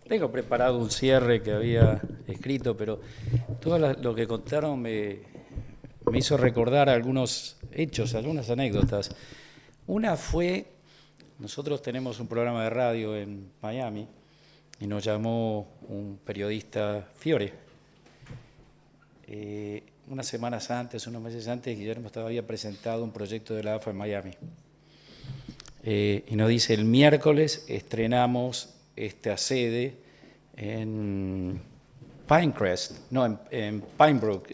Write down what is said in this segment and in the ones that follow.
Tengo preparado un cierre que había escrito, pero todo lo que contaron me hizo recordar algunos hechos, algunas anécdotas. Una fue, nosotros tenemos un programa de radio en Miami y nos llamó un periodista, Fiore. Unas semanas antes, unos meses antes, Guillermo había presentado un proyecto de la AFA en Miami. Y nos dice, el miércoles estrenamos esta sede en Pinecrest, no, en Pinebrook,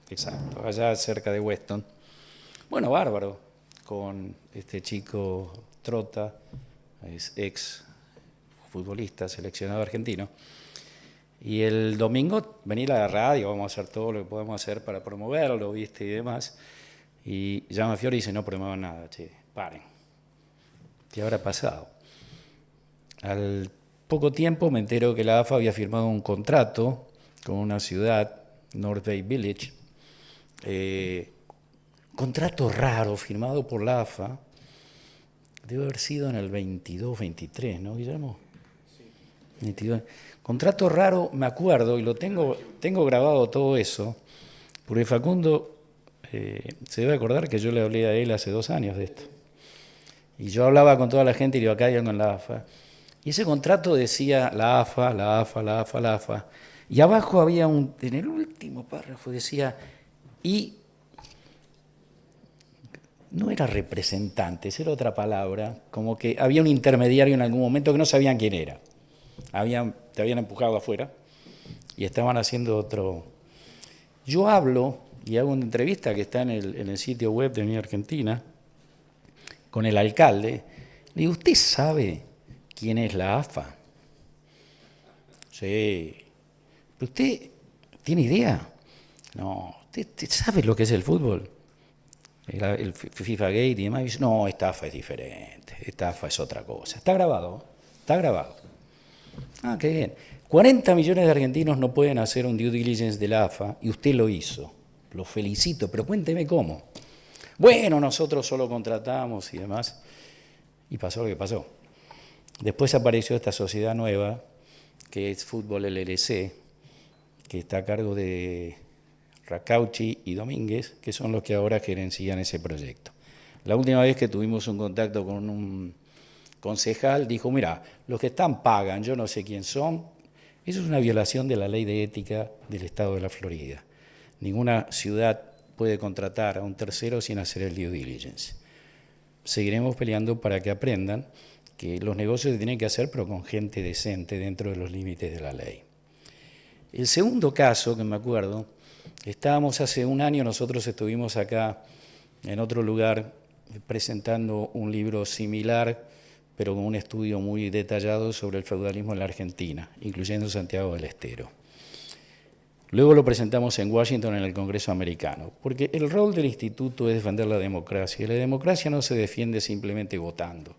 exacto, allá cerca de Weston. Bueno, bárbaro, con este chico Trota, es ex futbolista, seleccionado argentino. Y el domingo venir a la radio, vamos a hacer todo lo que podemos hacer para promoverlo, viste, y demás. Y llama Fiore y dice, no promuevan nada, che, paren. ¿Qué habrá pasado? Al poco tiempo me entero que la AFA había firmado un contrato con una ciudad, North Bay Village, contrato raro firmado por la AFA, debe haber sido en el 22-23, ¿no, Guillermo? Sí. 22. Contrato raro, me acuerdo, y lo tengo grabado todo eso, porque Facundo se debe acordar que yo le hablé a él hace 2 años de esto. Y yo hablaba con toda la gente y digo, acá hay algo en la AFA. Y ese contrato decía la AFA, la AFA, la AFA, la AFA. Y abajo había en el último párrafo decía, y no era representantes, era otra palabra, como que había un intermediario en algún momento que no sabían quién era. Te habían empujado afuera y estaban haciendo otro. Yo hablo y hago una entrevista que está en el sitio web de Mi Argentina con el alcalde. Le digo, ¿usted sabe quién es la AFA? Sí. ¿Pero usted tiene idea? No. ¿Usted sabe lo que es el fútbol? El FIFA Gate y demás. Y dice, no, esta AFA es diferente. Esta AFA es otra cosa. Está grabado. Está grabado. Ah, qué bien. 40 millones de argentinos no pueden hacer un due diligence de la AFA y usted lo hizo. Lo felicito, pero cuénteme cómo. Bueno, nosotros solo contratamos y demás. Y pasó lo que pasó. Después apareció esta sociedad nueva, que es Fútbol LLC, que está a cargo de Racauchi y Domínguez, que son los que ahora gerencian ese proyecto. La última vez que tuvimos un contacto con un concejal, dijo, mira, los que están pagan, yo no sé quién son. Eso es una violación de la ley de ética del Estado de la Florida. Ninguna ciudad puede contratar a un tercero sin hacer el due diligence. Seguiremos peleando para que aprendan que los negocios se tienen que hacer, pero con gente decente dentro de los límites de la ley. El segundo caso que me acuerdo, estábamos hace un año, nosotros estuvimos acá en otro lugar presentando un libro similar, pero con un estudio muy detallado sobre el feudalismo en la Argentina, incluyendo Santiago del Estero. Luego lo presentamos en Washington en el Congreso americano, porque el rol del instituto es defender la democracia, y la democracia no se defiende simplemente votando,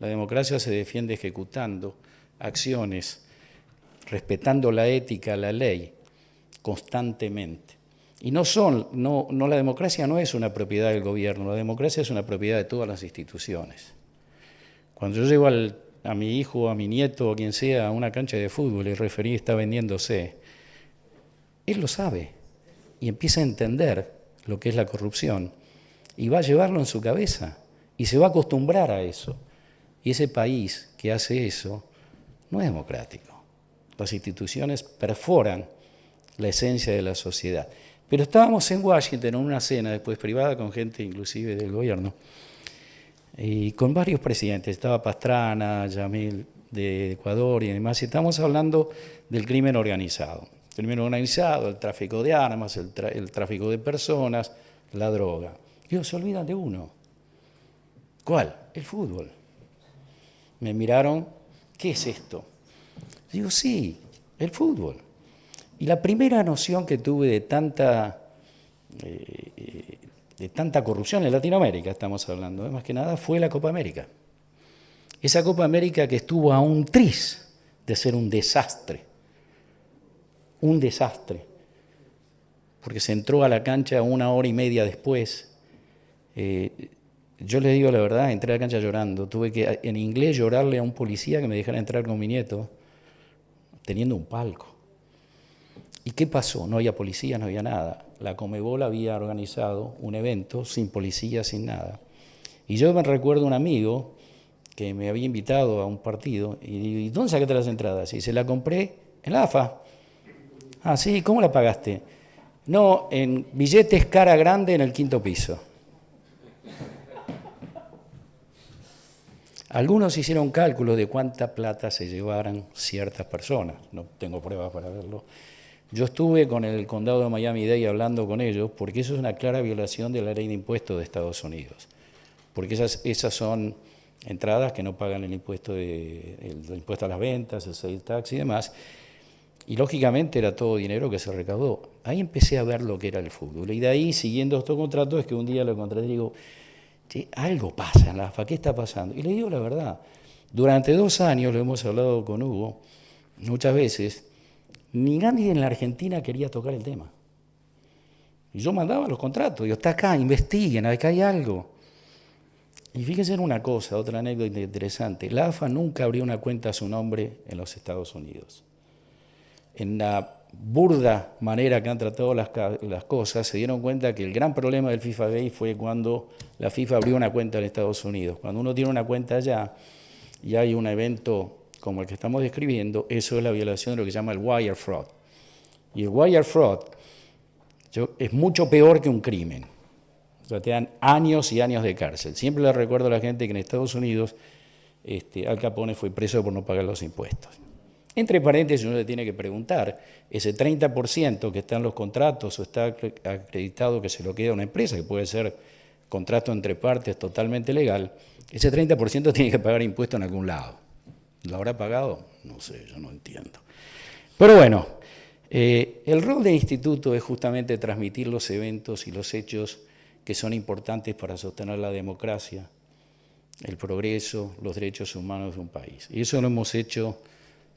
la democracia se defiende ejecutando acciones, respetando la ética, la ley, constantemente. Y la democracia no es una propiedad del gobierno, la democracia es una propiedad de todas las instituciones. Cuando yo llevo a mi hijo, a mi nieto, o quien sea, a una cancha de fútbol y el referí está vendiéndose, él lo sabe y empieza a entender lo que es la corrupción y va a llevarlo en su cabeza y se va a acostumbrar a eso. Y ese país que hace eso no es democrático. Las instituciones perforan la esencia de la sociedad. Pero estábamos en Washington en una cena después privada con gente inclusive del gobierno y con varios presidentes. Estaba Pastrana, Yamil de Ecuador y demás. Y estábamos hablando del crimen organizado. El crimen organizado, el tráfico de armas, el tráfico de personas, la droga. Y ellos se olvidan de uno. ¿Cuál? El fútbol. Me miraron, ¿qué es esto? Digo, sí, el fútbol. Y la primera noción que tuve de tanta corrupción en Latinoamérica, estamos hablando, más que nada, fue la Copa América. Esa Copa América que estuvo a un tris de ser un desastre, porque se entró a la cancha 1 hora y media después, yo le digo la verdad, entré a la cancha llorando. Tuve que en inglés llorarle a un policía que me dejara entrar con mi nieto, teniendo un palco. ¿Y qué pasó? No había policía, no había nada. La Conmebol había organizado un evento sin policía, sin nada. Y yo me recuerdo un amigo que me había invitado a un partido y digo, ¿y dónde sacaste las entradas? Y se la compré en la AFA. Ah, sí, ¿cómo la pagaste? No, en billetes cara grande en el 5.º piso. Algunos hicieron cálculos de cuánta plata se llevaran ciertas personas, no tengo pruebas para verlo. Yo estuve con el condado de Miami-Dade hablando con ellos porque eso es una clara violación de la ley de impuestos de Estados Unidos, porque esas son entradas que no pagan el impuesto a las ventas, el sales tax y demás, y lógicamente era todo dinero que se recaudó. Ahí empecé a ver lo que era el fútbol, y de ahí, siguiendo estos contratos, es que un día lo encontré y digo, che, algo pasa en la AFA, ¿qué está pasando? Y le digo la verdad, durante 2 años, lo hemos hablado con Hugo muchas veces, ni nadie en la Argentina quería tocar el tema. Y yo mandaba los contratos, digo, está acá, investiguen, acá hay algo. Y fíjense en una cosa, otra anécdota interesante, la AFA nunca abrió una cuenta a su nombre en los Estados Unidos. En la burda manera que han tratado las cosas, se dieron cuenta que el gran problema del FIFA Gate fue cuando la FIFA abrió una cuenta en Estados Unidos. Cuando uno tiene una cuenta allá y hay un evento como el que estamos describiendo, eso es la violación de lo que se llama el wire fraud. Y el wire fraud es mucho peor que un crimen. O sea, te dan años y años de cárcel. Siempre le recuerdo a la gente que en Estados Unidos Al Capone fue preso por no pagar los impuestos. Entre paréntesis, uno le tiene que preguntar, ese 30% que está en los contratos o está acreditado que se lo queda a una empresa, que puede ser contrato entre partes totalmente legal, ese 30% tiene que pagar impuestos en algún lado. ¿Lo habrá pagado? No sé, yo no entiendo. Pero bueno, el rol del instituto es justamente transmitir los eventos y los hechos que son importantes para sostener la democracia, el progreso, los derechos humanos de un país. Y eso lo hemos hecho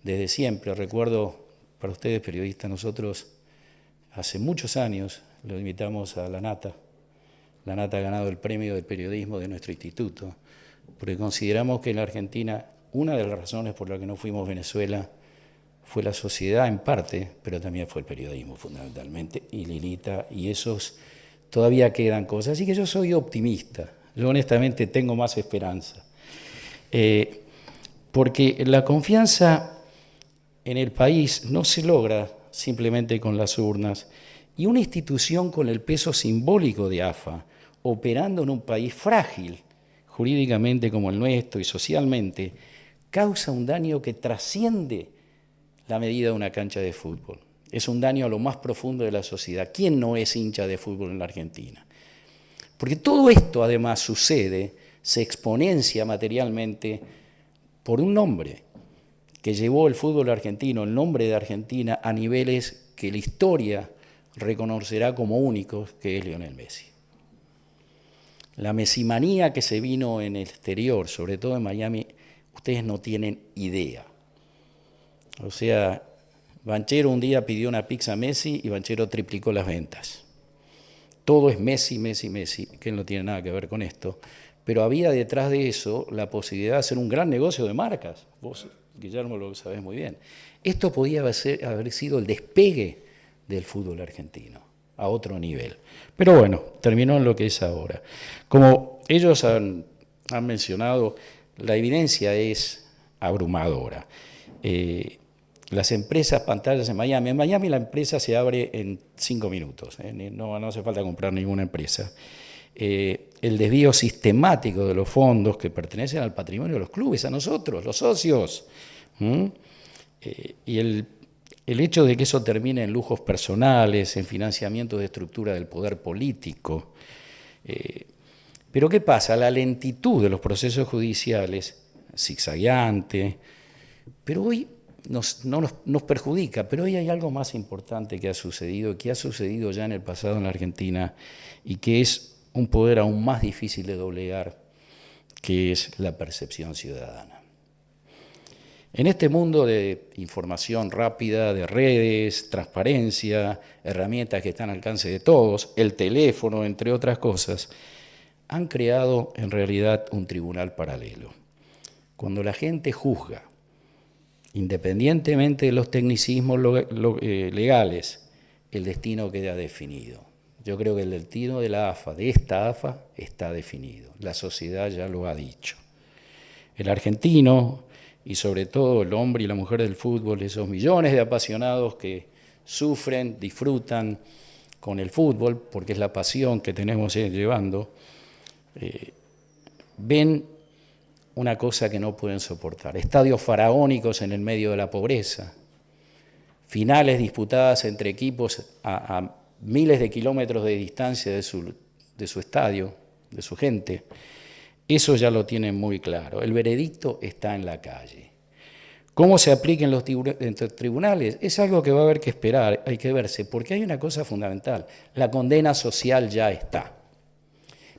desde siempre. Recuerdo, para ustedes periodistas, nosotros hace muchos años lo invitamos a La Nata. La Nata ha ganado el premio del periodismo de nuestro instituto, porque consideramos que en la Argentina una de las razones por las que no fuimos Venezuela fue la sociedad en parte, pero también fue el periodismo fundamentalmente, y Lilita, y esos todavía quedan cosas. Así que yo soy optimista, yo honestamente tengo más esperanza, porque la confianza en el país no se logra simplemente con las urnas, y una institución con el peso simbólico de AFA, operando en un país frágil, jurídicamente como el nuestro y socialmente, causa un daño que trasciende la medida de una cancha de fútbol. Es un daño a lo más profundo de la sociedad. ¿Quién no es hincha de fútbol en la Argentina? Porque todo esto además sucede, se exponencia materialmente por un nombre que llevó el fútbol argentino, el nombre de Argentina, a niveles que la historia reconocerá como únicos, que es Lionel Messi. La mesimanía que se vino en el exterior, sobre todo en Miami, ustedes no tienen idea. O sea, Banchero un día pidió una pizza a Messi y Banchero triplicó las ventas. Todo es Messi, Messi, Messi, que no tiene nada que ver con esto. Pero había detrás de eso la posibilidad de hacer un gran negocio de marcas. Vos, Guillermo, lo sabés muy bien. Esto podía haber sido el despegue del fútbol argentino a otro nivel. Pero bueno, terminó en lo que es ahora. Como ellos han mencionado, la evidencia es abrumadora. Las empresas pantallas en Miami la empresa se abre en 5 minutos, no hace falta comprar ninguna empresa. El desvío sistemático de los fondos que pertenecen al patrimonio de los clubes, a nosotros, los socios. Y el hecho de que eso termine en lujos personales, en financiamiento de estructura del poder político. Pero ¿qué pasa? La lentitud de los procesos judiciales, zigzagueante, pero hoy nos perjudica, pero hoy hay algo más importante que ha sucedido ya en el pasado en la Argentina, y que es un poder aún más difícil de doblegar, que es la percepción ciudadana. En este mundo de información rápida, de redes, transparencia, herramientas que están al alcance de todos, el teléfono, entre otras cosas, han creado en realidad un tribunal paralelo. Cuando la gente juzga, independientemente de los tecnicismos legales, el destino queda definido. Yo creo que el destino de la AFA, de esta AFA, está definido. La sociedad ya lo ha dicho. El argentino, y sobre todo el hombre y la mujer del fútbol, esos millones de apasionados que sufren, disfrutan con el fútbol, porque es la pasión que tenemos llevando, ven una cosa que no pueden soportar. Estadios faraónicos en el medio de la pobreza, finales disputadas entre equipos a miles de kilómetros de distancia de su estadio, de su gente. Eso ya lo tienen muy claro. El veredicto está en la calle. ¿Cómo se apliquen los tribunales? Es algo que va a haber que esperar, hay que verse, porque hay una cosa fundamental. La condena social ya está.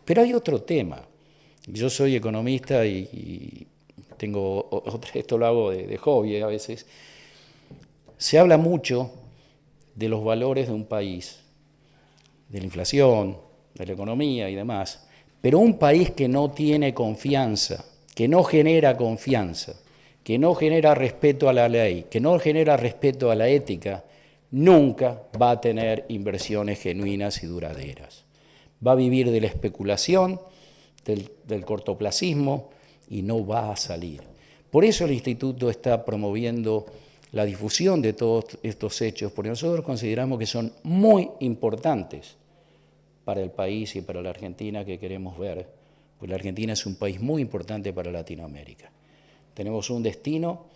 Pero hay otro tema. Yo soy economista y tengo, esto lo hago de hobby a veces. Se habla mucho de los valores de un país, de la inflación, de la economía y demás, pero un país que no tiene confianza, que no genera confianza, que no genera respeto a la ley, que no genera respeto a la ética, nunca va a tener inversiones genuinas y duraderas. Va a vivir de la especulación, del cortoplacismo y no va a salir. Por eso el Instituto está promoviendo la difusión de todos estos hechos, porque nosotros consideramos que son muy importantes para el país y para la Argentina que queremos ver, porque la Argentina es un país muy importante para Latinoamérica. Tenemos un destino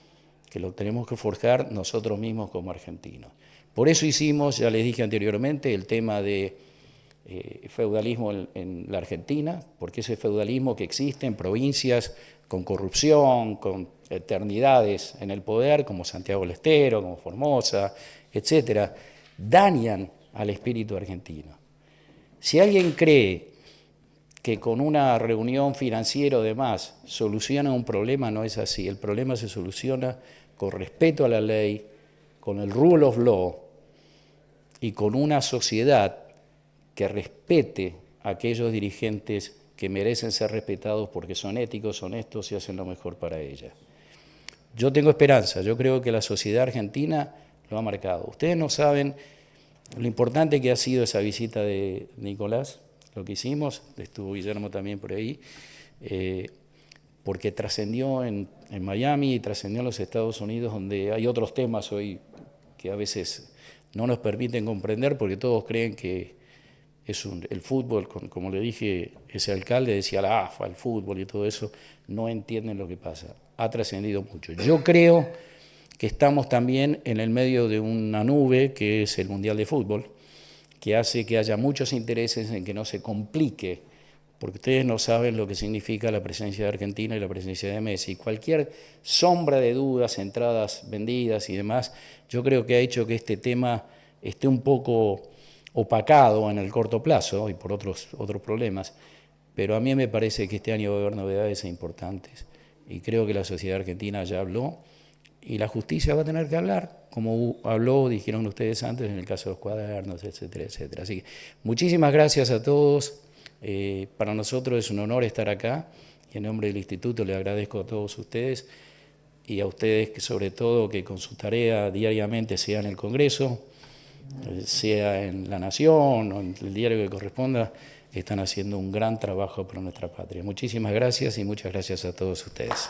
que lo tenemos que forjar nosotros mismos como argentinos. Por eso hicimos, ya les dije anteriormente, el tema de feudalismo en la Argentina, porque ese feudalismo que existe en provincias con corrupción, con eternidades en el poder, como Santiago del Estero, como Formosa, etcétera, dañan al espíritu argentino. Si alguien cree que con una reunión financiera o demás soluciona un problema, no es así. El problema se soluciona con respeto a la ley, con el rule of law y con una sociedad que respete a aquellos dirigentes que merecen ser respetados porque son éticos, honestos y hacen lo mejor para ella. Yo tengo esperanza, yo creo que la sociedad argentina lo ha marcado. Ustedes no saben lo importante que ha sido esa visita de Nicolás, lo que hicimos, estuvo Guillermo también por ahí, porque trascendió en Miami y trascendió en los Estados Unidos, donde hay otros temas hoy que a veces no nos permiten comprender porque todos creen que el fútbol, como le dije, ese alcalde decía la AFA, el fútbol y todo eso, no entienden lo que pasa. Ha trascendido mucho. Yo creo que estamos también en el medio de una nube que es el Mundial de Fútbol, que hace que haya muchos intereses en que no se complique, porque ustedes no saben lo que significa la presencia de Argentina y la presencia de Messi. Cualquier sombra de dudas, entradas vendidas y demás, yo creo que ha hecho que este tema esté un poco opacado en el corto plazo y por otros problemas, pero a mí me parece que este año va a haber novedades importantes y creo que la sociedad argentina ya habló y la justicia va a tener que hablar, como habló, dijeron ustedes antes, en el caso de los cuadernos, etcétera, etcétera. Así que muchísimas gracias a todos, para nosotros es un honor estar acá y en nombre del Instituto le agradezco a todos ustedes y a ustedes que sobre todo que con su tarea diariamente sea en el Congreso, sea en La Nación o en el diario que corresponda, están haciendo un gran trabajo para nuestra patria. Muchísimas gracias y muchas gracias a todos ustedes.